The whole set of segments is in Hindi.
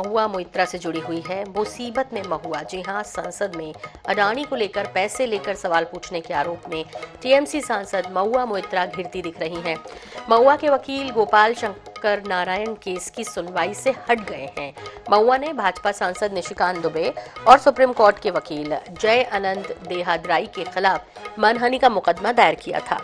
महुआ मोइत्रा से जुड़ी हुई है। मुसीबत में महुआ, जी हां, संसद में अडानी को लेकर पैसे लेकर सवाल पूछने के आरोप में टीएमसी सांसद महुआ मोइत्रा घिरती दिख रही हैं। महुआ के वकील गोपाल शंकर नारायण केस की सुनवाई से हट गए हैं। महुआ ने भाजपा सांसद निशिकांत दुबे और सुप्रीम कोर्ट के वकील जय आनंद देहादराई के खिलाफ मानहानि का मुकदमा दायर किया था,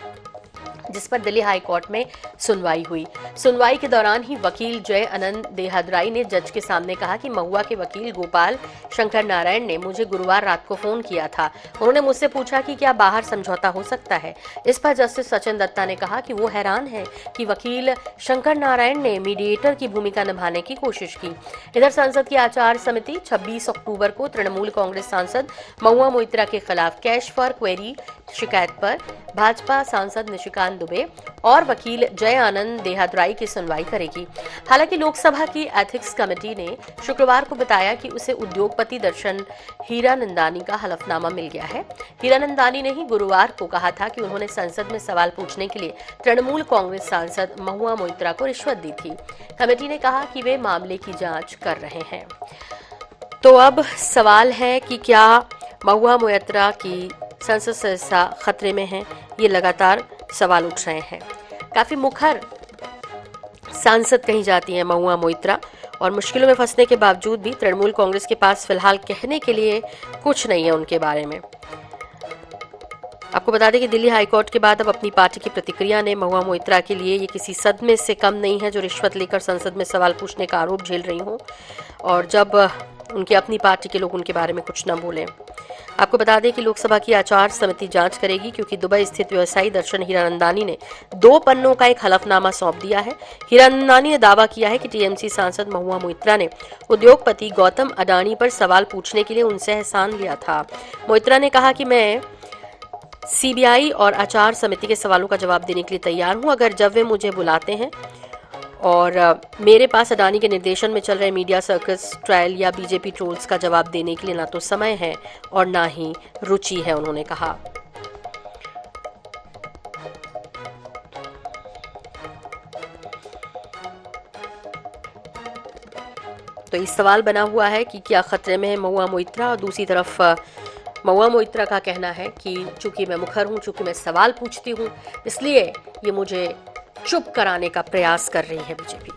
जिस पर दिल्ली हाई कोर्ट में सुनवाई हुई। सुनवाई के दौरान ही वकील जय आनंद देहादराई ने जज के सामने कहा कि महुआ के वकील गोपाल शंकर नारायण ने मुझे गुरुवार रात को फोन किया था। उन्होंने मुझसे पूछा कि क्या बाहर समझौता हो सकता है। इस पर जस्टिस सचिन दत्ता ने कहा कि वो हैरान है कि वकील शंकर नारायण ने मीडिएटर की भूमिका निभाने की कोशिश की। इधर संसद की आचार समिति 26 अक्टूबर को तृणमूल कांग्रेस सांसद महुआ मोइत्रा के खिलाफ कैश फॉर क्वेरी शिकायत पर भाजपा सांसद निशिकांत दुबे और वकील जय आनंद देहादराई की सुनवाई करेगी। हालांकि लोकसभा की एथिक्स कमेटी ने शुक्रवार को बताया कि उसे उद्योगपति दर्शन हीरानंदानी का हलफनामा मिल गया है। हीरानंदानी ने ही गुरुवार को कहा था कि उन्होंने संसद में सवाल पूछने के लिए तृणमूल कांग्रेस सांसद महुआ मोइत्रा को रिश्वत दी थी। कमेटी ने कहा कि वे मामले की जांच कर रहे हैं। तो अब सवाल है कि क्या महुआ मोइत्रा की संसद सदस्यता खतरे में है। ये लगातार सवाल उठ रहे हैं। काफी मुखर सांसद कही जाती हैं महुआ मोइत्रा, और मुश्किलों में फंसने के बावजूद भी तृणमूल कांग्रेस के पास फिलहाल कहने के लिए कुछ नहीं है उनके बारे में। आपको बता दें कि दिल्ली हाईकोर्ट के बाद अब अपनी पार्टी की प्रतिक्रिया ने महुआ मोइत्रा के लिए ये किसी सदमे से कम नहीं है जो रिश्वत लेकर संसद में सवाल पूछने का आरोप झेल रही हूँ, और जब उनकी अपनी पार्टी के लोग उनके बारे में कुछ न बोलें। आपको बता दें कि लोकसभा की आचार समिति जांच करेगी, क्योंकि दुबई स्थित व्यवसायी दर्शन हीरानंदानी ने 2 पन्नों का एक हलफनामा सौंप दिया है। हीरानंदानी ने दावा किया है कि टीएमसी सांसद महुआ मोइत्रा ने उद्योगपति गौतम अडानी पर सवाल पूछने के लिए उनसे एहसान लिया था। मोइत्रा ने कहा कि मैं सीबीआई और आचार समिति के सवालों का जवाब देने के लिए तैयार हूं, अगर जब वे मुझे बुलाते हैं, और मेरे पास अडानी के निर्देशन में चल रहे मीडिया सर्कस ट्रायल या बीजेपी ट्रोल्स का जवाब देने के लिए ना तो समय है और ना ही रुचि है, उन्होंने कहा। तो इस सवाल बना हुआ है कि क्या खतरे में है महुआ मोइत्रा, और दूसरी तरफ महुआ मोइत्रा का कहना है कि चूंकि मैं मुखर हूं, चूंकि मैं सवाल पूछती हूं, इसलिए ये मुझे चुप कराने का प्रयास कर रही है बीजेपी।